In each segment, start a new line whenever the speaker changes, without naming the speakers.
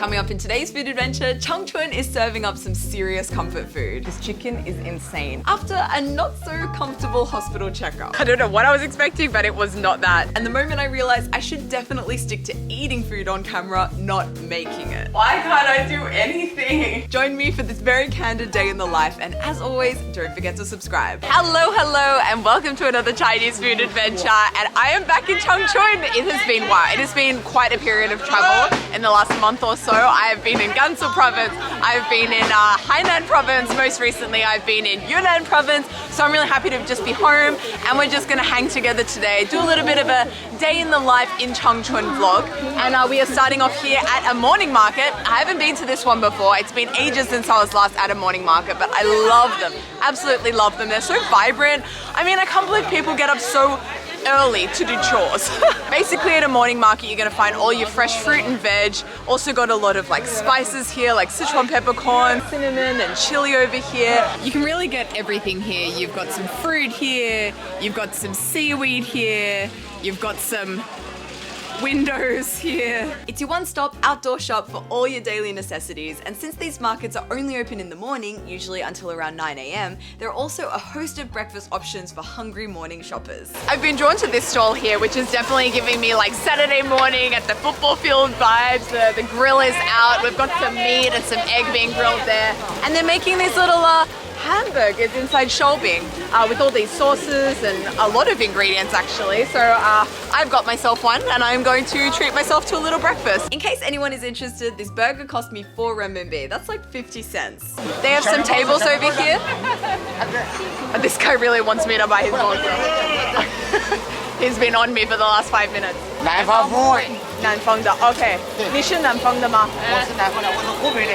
Coming up in today's food adventure, Changchun is serving up some serious comfort food. This chicken is insane. After a not so comfortable hospital checkup. I don't know what I was expecting, but it was not that. And the moment I realized I should definitely stick to eating food on camera, not making it. Why can't I do anything? Join me for this very candid day in the life, and as always, don't forget to subscribe. Hello, and welcome to another Chinese food adventure. And I am back in Changchun. It has been wow. It has been quite a period of travel in the last month or so. I have been in Gansu province, I've been in Hainan province, most recently I've been in Yunnan province, so I'm really happy to just be home, and we're just gonna hang together today, do a little bit of a day in the life in Changchun vlog. And we are starting off here at a morning market. I haven't been to this one before. It's been ages since I was last at a morning market, but I love them, absolutely love them. They're so vibrant. I mean, I can't believe people get up so early to do chores. Basically at a morning market you're gonna find all your fresh fruit and veg. Also got a lot of like spices here, like Sichuan peppercorn, cinnamon and chili over here. You can really get everything here. You've got some fruit here, you've got some seaweed here, you've got some windows here. It's your one-stop outdoor shop for all your daily necessities, and since these markets are only open in the morning, usually until around 9 AM, there are also a host of breakfast options for hungry morning shoppers. I've been drawn to this stall here, which is definitely giving me like Saturday morning at the football field vibes. The grill is out, we've got some meat and some egg being grilled there, and they're making these little hamburgers inside Sholbing with all these sauces and a lot of ingredients actually. So I've got myself one and I'm going to treat myself to a little breakfast. In case anyone is interested, this burger cost me 4 renminbi. That's like 50 cents. They have some tables over here. This guy really wants me to buy his burger. He's been on me for the last 5 minutes.
南方风味。
南方的 OK， 你是南方的吗？
我是南方的，我是湖北的。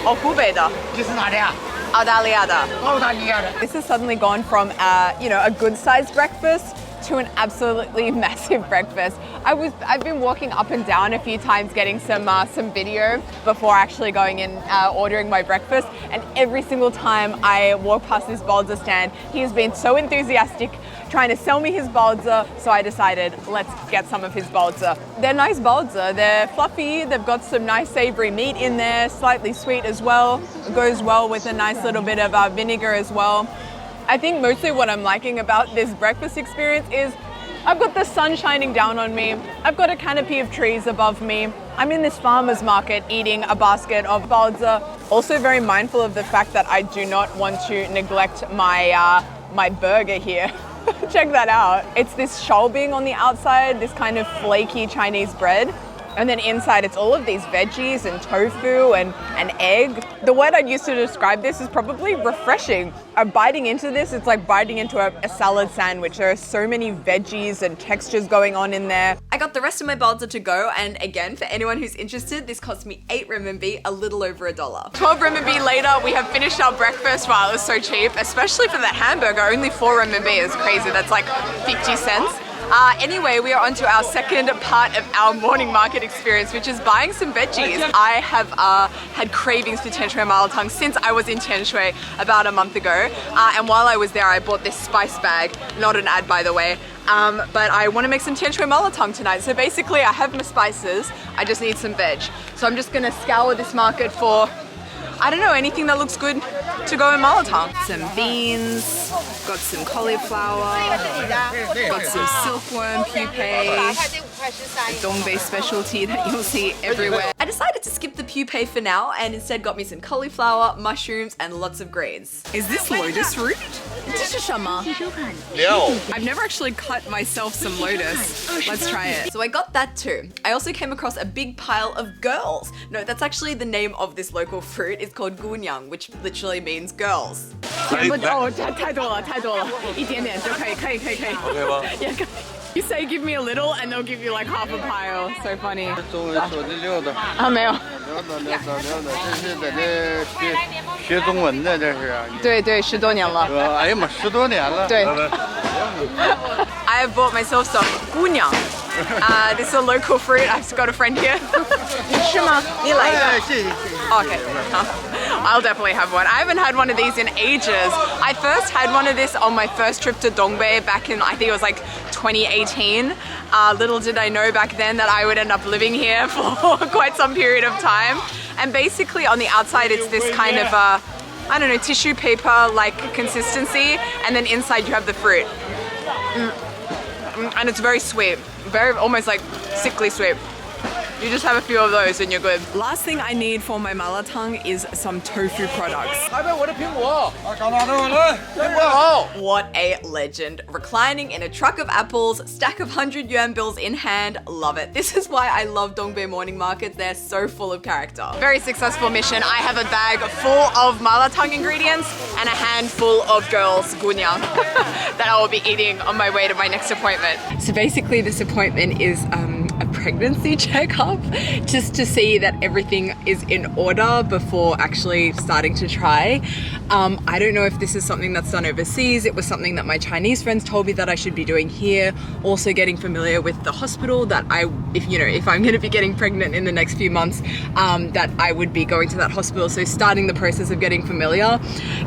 哦，湖北的。
你是哪里啊？
澳大利亚的。
澳大利亚的。
This has suddenly gone from a good-sized breakfast to an absolutely massive breakfast. I've been walking up and down a few times getting some video before actually going in ordering my breakfast, and every single time I walk past this baozi stand, he has been so enthusiastic trying to sell me his baozi, so I decided let's get some of his baozi. They're nice baozi, they're fluffy, they've got some nice savory meat in there, slightly sweet as well. It goes well with a nice little bit of vinegar as well. I think mostly what I'm liking about this breakfast experience is I've got the sun shining down on me, I've got a canopy of trees above me, I'm in this farmer's market eating a basket of baozi. Also very mindful of the fact that I do not want to neglect my burger here. Check that out. It's this Sholbing on the outside, this kind of flaky Chinese bread. And then inside it's all of these veggies and tofu and egg. The word I'd use to describe this is probably refreshing. Biting into this, it's like biting into a salad sandwich. There are so many veggies and textures going on in there. I got the rest of my baozi to go, and again, for anyone who's interested, this cost me 8 renminbi, a little over $1. 12 renminbi later, we have finished our breakfast. Wow, it was so cheap, especially for that hamburger. Only 4 renminbi is crazy. That's like 50 cents. Anyway, we are on to our second part of our morning market experience, which is buying some veggies. I have had cravings for tianshui malatang since I was in Tianshui about a month ago. And while I was there, I bought this spice bag, not an ad by the way. But I want to make some tianshui malatang tonight. So basically I have my spices, I just need some veg. So I'm just gonna scour this market for, I don't know, anything that looks good to go in malatang. Some beans, got some cauliflower, got some silkworm pupae, a Dongbei specialty that you'll see everywhere. I decided to skip the pupae for now and instead got me some cauliflower, mushrooms and lots of greens. Is this lotus root? I've never actually cut myself some lotus. Let's try it. So I got that too. I also came across a big pile of girls. No, that's actually the name of this local fruit. It's called gunyang, which literally means girls. Oh, 太多了，太多了，一点点就可以，可以。Okay 吗？ Yeah, you say give me a little and they'll give you like half a pile. So funny.
中文说的溜的。
啊，没有。
溜的，这是在这学中文的，这是。
对对，10多年了。
哎呀妈，10多年了。对。
I have bought myself some gunyang. This is a local fruit. I've got a friend here. 你吃吗？你来一个。谢谢。OK. I'll definitely have one. I haven't had one of these in ages. I first had one of this on my first trip to Dongbei back in, I think it was like 2018. Little did I know back then that I would end up living here for quite some period of time. And basically on the outside it's this kind of, I don't know, tissue paper like consistency, and then inside you have the fruit. And it's very sweet, very almost like sickly sweet. You just have a few of those and you're good. Last thing I need for my malatang is some tofu products. What a legend. Reclining in a truck of apples, stack of 100 yuan bills in hand, love it. This is why I love Dongbei morning markets. They're so full of character. Very successful mission. I have a bag full of malatang ingredients and a handful of girls' gunyang that I will be eating on my way to my next appointment. So basically this appointment is a pregnancy checkup, just to see that everything is in order before actually starting to try. I don't know if this is something that's done overseas. It was something that my Chinese friends told me that I should be doing here. Also getting familiar with the hospital that if I'm going to be getting pregnant in the next few months, that I would be going to that hospital. So starting the process of getting familiar.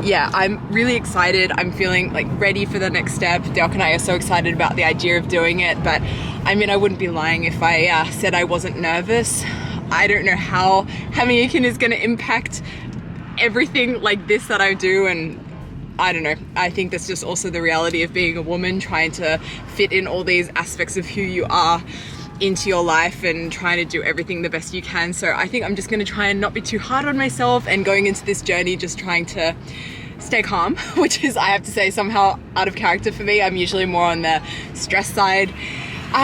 Yeah, I'm really excited. I'm feeling like ready for the next step. Deok and I are so excited about the idea of doing it, but I mean, I wouldn't be lying if I said I wasn't nervous. I don't know how Hamiyukin is going to impact everything like this that I do, and I don't know. I think that's just also the reality of being a woman, trying to fit in all these aspects of who you are into your life and trying to do everything the best you can. So I think I'm just going to try and not be too hard on myself, and going into this journey just trying to stay calm, which is, I have to say, somehow out of character for me. I'm usually more on the stress side.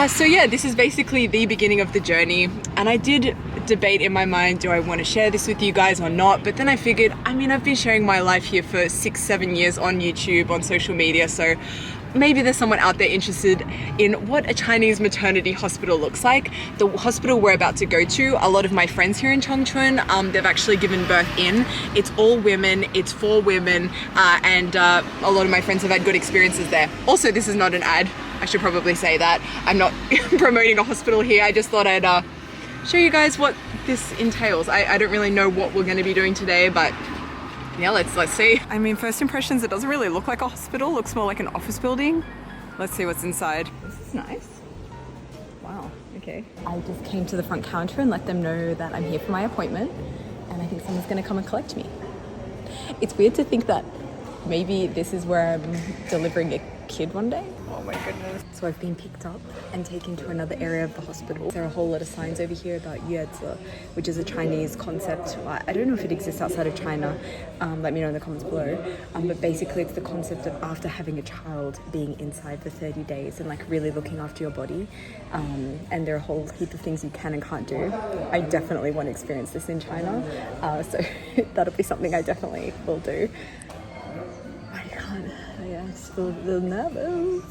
So yeah, this is basically the beginning of the journey, and I did debate in my mind, do I want to share this with you guys or not? But then I figured, I mean, I've been sharing my life here for 6-7 years on YouTube, on social media, so maybe there's someone out there interested in what a Chinese maternity hospital looks like. The hospital we're about to go to, a lot of my friends here in Chongchun, they've actually given birth in. It's all women, it's for women, and a lot of my friends have had good experiences there. Also, this is not an ad. I should probably say that. I'm not promoting a hospital here. I just thought I'd show you guys what this entails. I don't really know what we're going to be doing today, but yeah, let's see. I mean, first impressions, it doesn't really look like a hospital. It looks more like an office building. Let's see what's inside. This is nice. Wow, okay. I just came to the front counter and let them know that I'm here for my appointment, and I think someone's going to come and collect me. It's weird to think that maybe this is where I'm delivering a kid one day. Oh my goodness. So I've been picked up and taken to another area of the hospital. There are a whole lot of signs over here about yuezi, which is a Chinese concept. I don't know if it exists outside of China. Let me know in the comments below. But basically it's the concept of after having a child being inside for 30 days and like really looking after your body. And there are a whole heap of things you can and can't do. I definitely want to experience this in China. So that'll be something I definitely will do. I'm still a little nervous.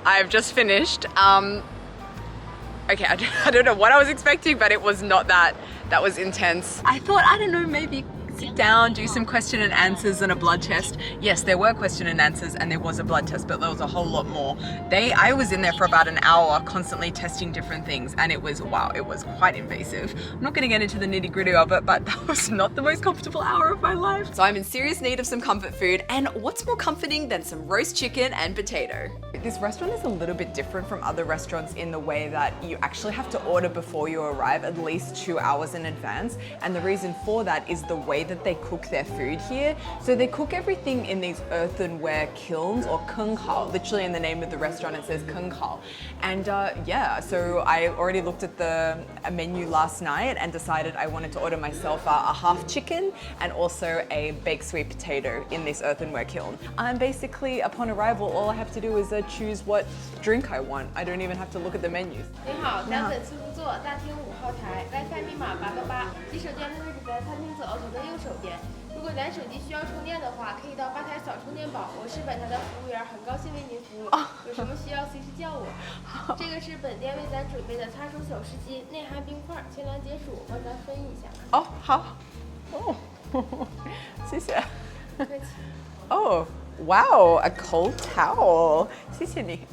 I've just finished. Okay, I don't know what I was expecting, but it was not that was intense. I thought, I don't know, maybe sit down, do some question and answers and a blood test. Yes, there were question and answers and there was a blood test, but there was a whole lot more. I was in there for about an hour constantly testing different things, and it was, wow, it was quite invasive. I'm not gonna get into the nitty gritty of it, but that was not the most comfortable hour of my life. So I'm in serious need of some comfort food, and what's more comforting than some roast chicken and potato? This restaurant is a little bit different from other restaurants in the way that you actually have to order before you arrive at least 2 hours in advance, and the reason for that is the way that they cook their food here. So they cook everything in these earthenware kilns, or kenghao. Literally in the name of the restaurant it says kenghao. And yeah, so I already looked at the menu last night and decided I wanted to order myself a half chicken and also a baked sweet potato in this earthenware kiln. And basically upon arrival, all I have to do is choose what drink I want. I don't even have to look at the menus.
您好，咱本次入座大厅5号台 ，WiFi 密码888，洗手间的位置在餐厅左额头的右手边。如果咱手机需要充电的话，可以到吧台扫充电宝。我是本台的服务员，很高兴为您服务。有什么需要随时叫我。这个是本店为咱准备的擦手小湿巾，内含冰块，清凉解暑，帮咱分一下。
哦，好。哦，谢谢。
不客气。
Oh, wow, a cold towel. 谢谢你。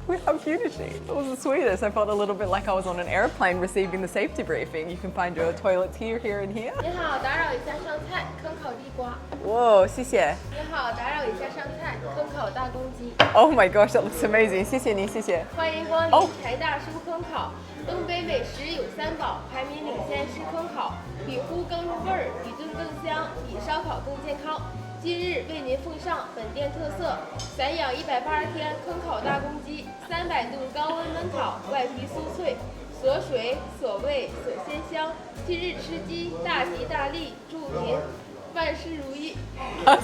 We have cute is she? It was the sweetest. I felt a little bit like I was on an airplane receiving the safety briefing. You can find your toilets here, here, and here.
您好，打扰一下上菜，坑烤地瓜。
Whoa, 谢谢。
您好，打扰一下上菜，坑烤大公鸡。
Oh my gosh, that looks amazing. 谢谢你，谢谢。
欢迎光临柴大叔坑烤。东北美食有三宝，排名领先是坑烤，比烀更入味儿，比炖更香，比烧烤更健康。今日为您奉上本店特色散养180天坑烤大公鸡，300度高温焖烤，外皮酥脆，所水所味所鲜香。今日吃鸡，大吉大利，祝您万事如意。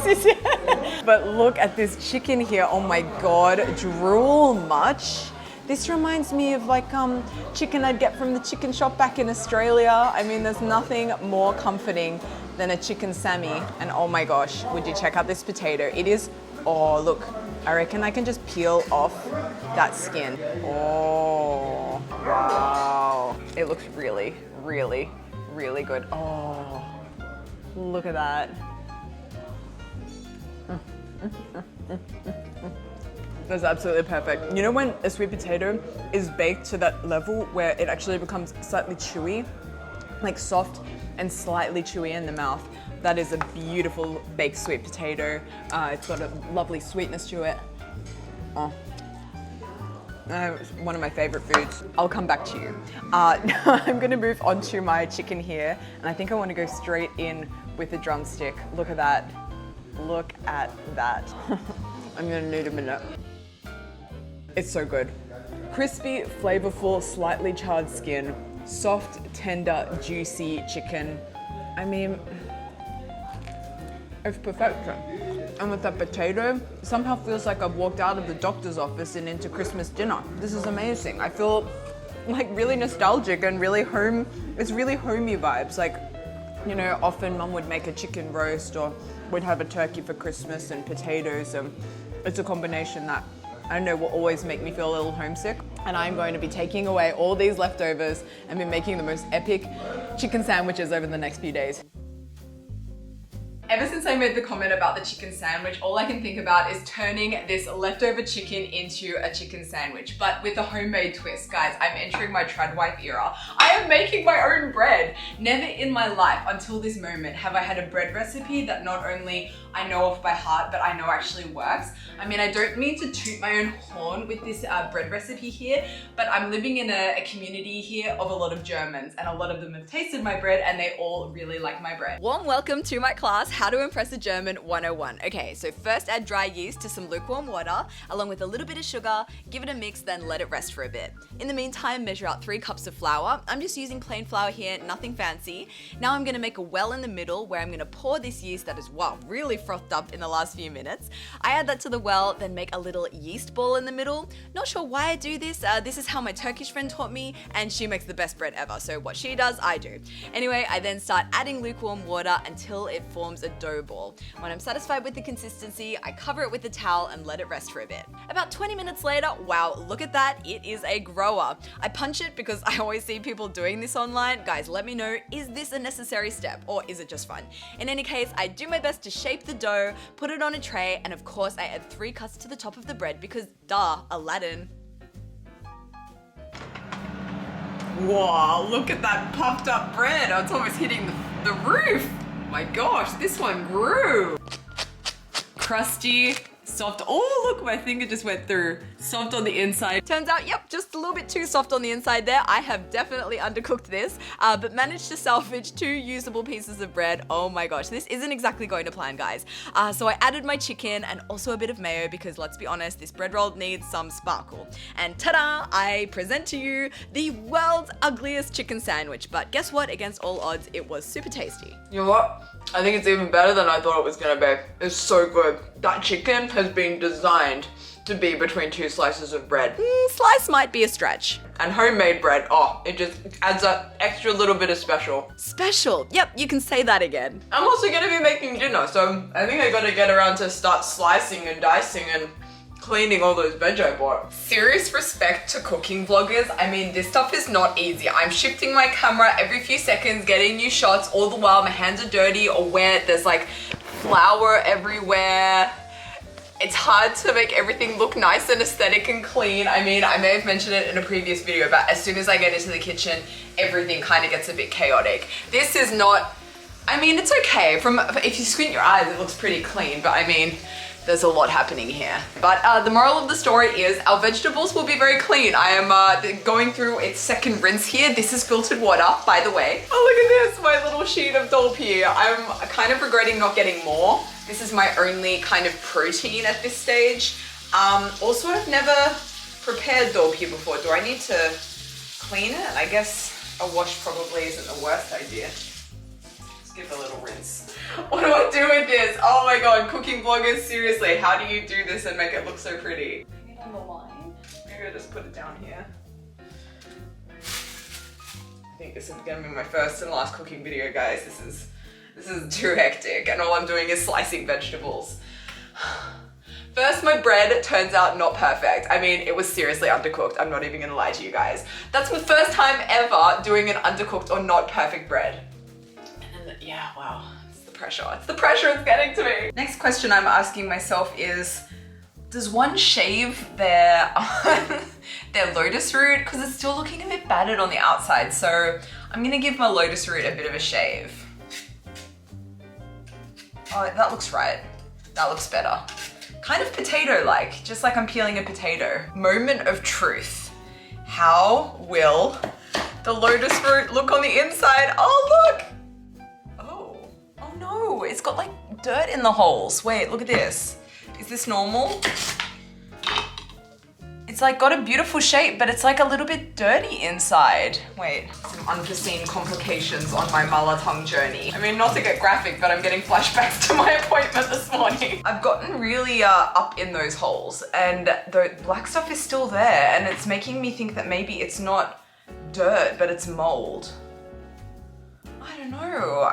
谢谢。But look at this chicken here. Oh my god, drool much? This reminds me of like chicken I'd get from the chicken shop back in Australia. I mean, there's nothing more comforting than a chicken Sammy. And oh my gosh, would you check out this potato? It is, oh look, I reckon I can just peel off that skin. Oh, wow. It looks really, really, really good. Oh, look at that. That's absolutely perfect. You know when a sweet potato is baked to that level where it actually becomes slightly chewy, like soft and slightly chewy in the mouth? That is a beautiful baked sweet potato. It's got a lovely sweetness to it. Oh. It's one of my favorite foods. I'll come back to you. I'm gonna move on to my chicken here, and I think I want to go straight in with the drumstick. Look at that. Look at that. I'm gonna need a minute. It's so good. Crispy, flavorful, slightly charred skin, soft, tender, juicy chicken. I mean, it's perfection. And with that potato, it somehow feels like I've walked out of the doctor's office and into Christmas dinner. This is amazing. I feel like really nostalgic and really home. It's really homey vibes. Like, you know, often mum would make a chicken roast or we'd have a turkey for Christmas and potatoes. And it's a combination that I don't know will always make me feel a little homesick. And I'm going to be taking away all these leftovers and be making the most epic chicken sandwiches over the next few days. Ever since I made the comment about the chicken sandwich, all I can think about is turning this leftover chicken into a chicken sandwich, but with a homemade twist. Guys, I'm entering my trad wife era. I am making my own bread. Never in my life until this moment have I had a bread recipe that not only I know off by heart, but I know actually works. I mean, I don't mean to toot my own horn with this bread recipe here, but I'm living in a community here of a lot of Germans, and a lot of them have tasted my bread and they all really like my bread. Warm welcome to my class, How to Impress a German 101. Okay, so first add dry yeast to some lukewarm water, along with a little bit of sugar, give it a mix, then let it rest for a bit. In the meantime, measure out 3 cups of flour. I'm just using plain flour here, nothing fancy. Now I'm gonna make a well in the middle where I'm gonna pour this yeast that is, wow, really frothed up in the last few minutes. I add that to the well, then make a little yeast ball in the middle. Not sure why I do this. This is how my Turkish friend taught me, and she makes the best bread ever. So what she does, I do. Anyway, I then start adding lukewarm water until it forms a dough ball. When I'm satisfied with the consistency, I cover it with a towel and let it rest for a bit. About 20 minutes later, wow, look at that, it is a grower. I punch it because I always see people doing this online. Guys, let me know, is this a necessary step or is it just fun? In any case, I do my best to shape the dough, put it on a tray, and of course I add 3 cuts to the top of the bread because duh, Aladdin. Whoa, look at that puffed up bread. It's almost hitting the roof. My gosh, this one grew. Crusty, soft. Oh, look, my finger just went through. Soft on the inside. Turns out, yep, just a little bit too soft on the inside there. I have definitely undercooked this, but managed to salvage 2 usable pieces of bread. Oh my gosh, this isn't exactly going to plan, guys. So I added my chicken and also a bit of mayo because let's be honest, this bread roll needs some sparkle. And ta-da, I present to you the world's ugliest chicken sandwich. But guess what? Against all odds, it was super tasty. You know what? I think it's even better than I thought it was gonna be. It's so good. That chicken has been designed to be between 2 slices of bread. Slice might be a stretch. And homemade bread, oh, it just adds that extra little bit of special. Special, yep, you can say that again. I'm also gonna be making dinner, so I think I gotta get around to start slicing and dicing and cleaning all those veg I bought. Serious respect to cooking vloggers. I mean, this stuff is not easy. I'm shifting my camera every few seconds, getting new shots, all the while my hands are dirty or wet. There's like flour everywhere. It's hard to make everything look nice and aesthetic and clean. I mean, I may have mentioned it in a previous video, but as soon as I get into the kitchen, everything kind of gets a bit chaotic. This is not, I mean, it's okay. If you squint your eyes, it looks pretty clean, but I mean, there's a lot happening here. But the moral of the story is our vegetables will be very clean. I am going through its second rinse here. This is filtered water, by the way. Oh, look at this, my little sheet of dolpy. I'm kind of regretting not getting more. This is my only kind of protein at this stage. Also, I've never prepared dolpy before. Do I need to clean it? I guess a wash probably isn't the worst idea. Just give it a little rinse. What do I do with this? Oh my god, cooking vloggers, seriously, how do you do this and make it look so pretty? Hang it on the line. Maybe I'll just put it down here. I think this is gonna be my first and last cooking video, guys. This is too hectic, and all I'm doing is slicing vegetables. First, my bread turns out not perfect. I mean, it was seriously undercooked. I'm not even gonna lie to you guys. That's my first time ever doing an undercooked or not perfect bread. And then, yeah, wow. It's the pressure it's getting to me. Next question I'm asking myself is, does one shave their lotus root? Because it's still looking a bit battered on the outside. So I'm gonna give my lotus root a bit of a shave. Oh, that looks right. That looks better. Kind of potato-like, just like I'm peeling a potato. Moment of truth. How will the lotus root look on the inside? Oh, look! No, it's got like dirt in the holes. Wait, look at this. Is this normal? It's like got a beautiful shape, but it's like a little bit dirty inside. Wait, some unforeseen complications on my Malatang journey. I mean, not to get graphic, but I'm getting flashbacks to my appointment this morning. I've gotten really up in those holes, and the black stuff is still there, and it's making me think that maybe it's not dirt, but it's mold. I don't know.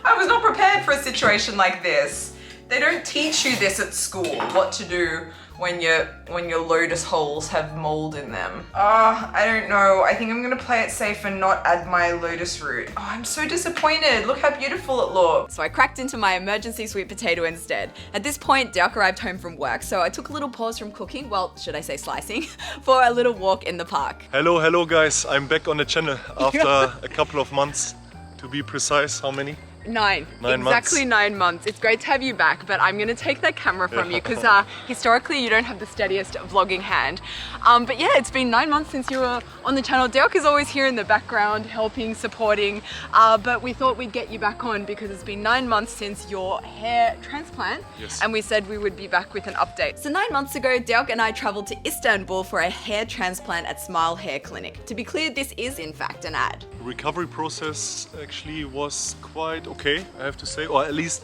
I was not prepared for a situation like this. They don't teach you this at school, what to do when your lotus holes have mold in them. I don't know. I think I'm gonna play it safe and not add my lotus root. Oh, I'm so disappointed. Look how beautiful it looks. So I cracked into my emergency sweet potato instead. At this point, Dirk arrived home from work, so I took a little pause from cooking, well, should I say slicing, for a little walk in the park.
Hello guys. I'm back on the channel after a couple of months. To be precise, how many?
9
months.
Exactly 9 months. It's great to have you back, but I'm gonna take that camera from you because historically you don't have the steadiest vlogging hand. But yeah, it's been 9 months since you were on the channel. Dirk is always here in the background, helping, supporting, but we thought we'd get you back on because it's been 9 months since your hair transplant.
Yes.
And we said we would be back with an update. So 9 months ago, Dirk and I traveled to Istanbul for a hair transplant at Smile Hair Clinic. To be clear, this is in fact an ad.
Recovery process actually was quite okay, I have to say, or at least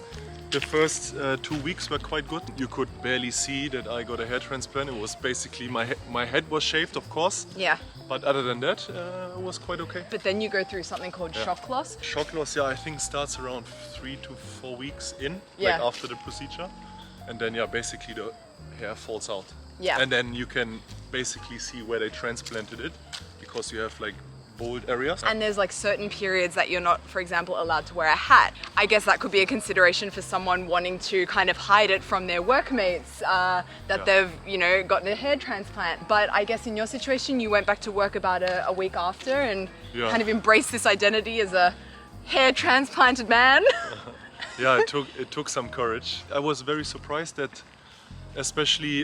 the first 2 weeks were quite good. You could barely see that I got a hair transplant. It was basically my head was shaved, of course.
Yeah.
But other than that, it was quite okay.
But then you go through something called shock loss.
Shock loss, yeah, I think starts around 3 to 4 weeks in,
Yeah.
like after the procedure. And then, yeah, basically the hair falls out.
Yeah.
And then you can basically see where they transplanted it because you have like bold areas.
And there's like certain periods that you're not, for example, allowed to wear a hat. I guess that could be a consideration for someone wanting to kind of hide it from their workmates that they've, you know, gotten a hair transplant. But I guess in your situation, you went back to work about a week after and kind of embraced this identity as a hair transplanted man.
Yeah, it took some courage. I was very surprised that especially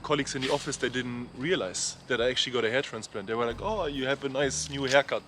colleagues in the office, they didn't realize that I actually got a hair transplant. They were like, oh, you have a nice new haircut.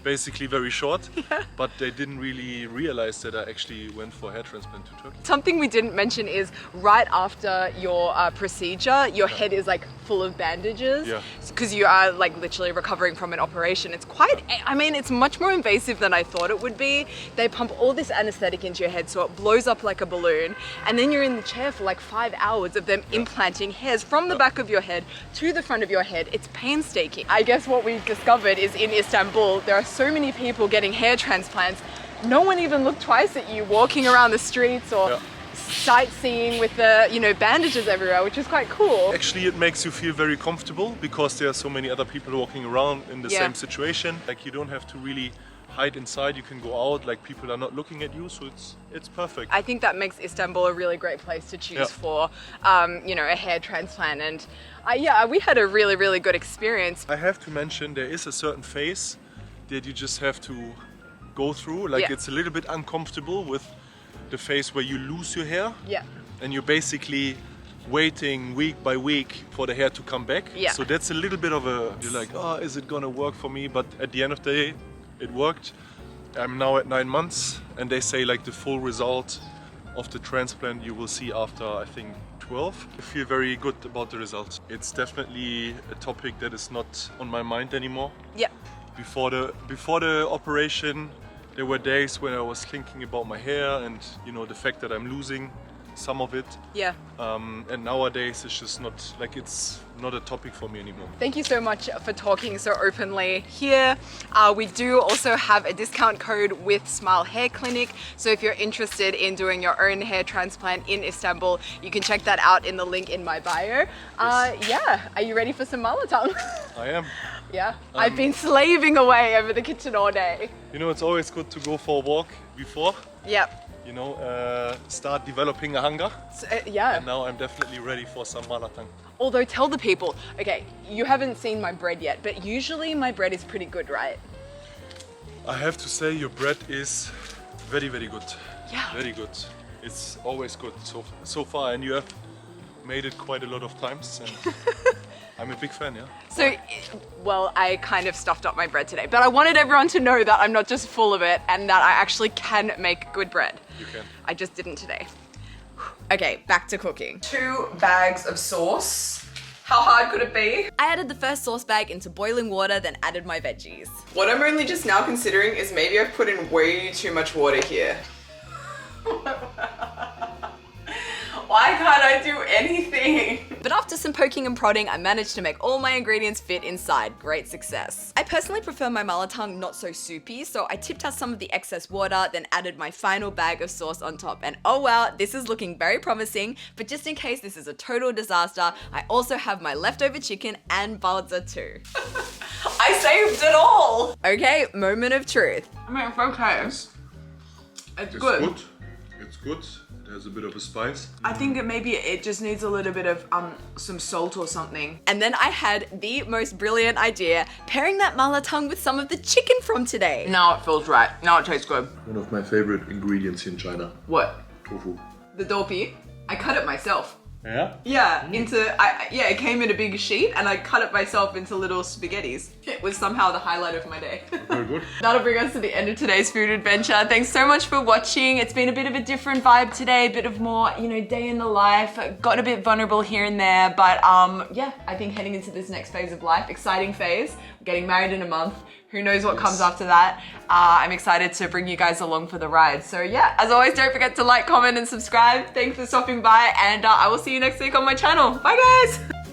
Basically very short, but they didn't really realize that I actually went for a hair transplant to Turkey.
Something we didn't mention is right after your procedure, your head is like full of bandages because you are like literally recovering from an operation. It's quite, I mean, it's much more invasive than I thought it would be. They pump all this anesthetic into your head so it blows up like a balloon, and then you're in the chair for like 5 hours of them implanting hairs from the back of your head to the front of your head. It's painstaking. I guess what we've discovered is in Istanbul, there are so many people getting hair transplants. No one even looked twice at you walking around the streets or sightseeing with the, you know, bandages everywhere, which is quite cool.
Actually, it makes you feel very comfortable because there are so many other people walking around in the same situation. Like, you don't have to really hide inside, you can go out, like people are not looking at you, so it's perfect.
I think that makes Istanbul a really great place to choose for, you know, a hair transplant. And yeah, we had a really, really good experience.
I have to mention there is a certain phase that you just have to go through. Like it's a little bit uncomfortable with the phase where you lose your hair.
Yeah.
And you're basically waiting week by week for the hair to come back.
Yeah.
So that's a little bit of a, you're like, oh, is it gonna work for me? But at the end of the day, it worked. I'm now at 9 months, and they say like the full result of the transplant you will see after, I think, 12. I feel very good about the results. It's definitely a topic that is not on my mind anymore.
Yeah.
Before the operation, there were days when I was thinking about my hair and, you know, the fact that I'm losing some of it.
Yeah.
And nowadays it's just not, like, it's not a topic for me anymore.
Thank you so much for talking so openly here. We do also have a discount code with Smile Hair Clinic. So if you're interested in doing your own hair transplant in Istanbul, you can check that out in the link in my bio. Yeah, are you ready for some malatang?
I am.
Yeah, I've been slaving away over the kitchen all day.
You know, it's always good to go for a walk before.
Yep.
You know, start developing a hunger.
So, yeah.
And now I'm definitely ready for some malatang.
Although tell the people, okay, you haven't seen my bread yet, but usually my bread is pretty good, right?
I have to say your bread is very, very good.
Yeah.
Very good. It's always good so far, and you have made it quite a lot of times. And I'm a big fan, yeah.
So, well, I kind of stuffed up my bread today, but I wanted everyone to know that I'm not just full of it and that I actually can make good bread.
You can.
I just didn't today. Okay, back to cooking. 2 bags of sauce. How hard could it be? I added the first sauce bag into boiling water, then added my veggies. What I'm only just now considering is maybe I've put in way too much water here. Why can't I do anything? But after some poking and prodding, I managed to make all my ingredients fit inside. Great success. I personally prefer my malatang not so soupy, so I tipped out some of the excess water, then added my final bag of sauce on top. And oh wow, this is looking very promising, but just in case this is a total disaster, I also have my leftover chicken and balza too. I saved it all! Okay, moment of truth. I mean, it's okay. It's good.
It's good. It has a bit of a spice.
I think maybe it just needs a little bit of some salt or something.
And then I had the most brilliant idea, pairing that malatang with some of the chicken from today.
Now it feels right. Now it tastes good.
One of my favorite ingredients in China.
What?
Tofu.
The dopi. I cut it myself.
Yeah?
Yeah, it came in a big sheet and I cut it myself into little spaghettis. It was somehow the highlight of my day.
Very good.
That'll bring us to the end of today's food adventure. Thanks so much for watching. It's been a bit of a different vibe today, a bit of more, you know, day in the life. Got a bit vulnerable here and there, but yeah, I think heading into this next phase of life, exciting phase, getting married in a month. Who knows what comes after that. I'm excited to bring you guys along for the ride. So yeah, as always, don't forget to like, comment, and subscribe. Thanks for stopping by, and I will see you next week on my channel. Bye guys.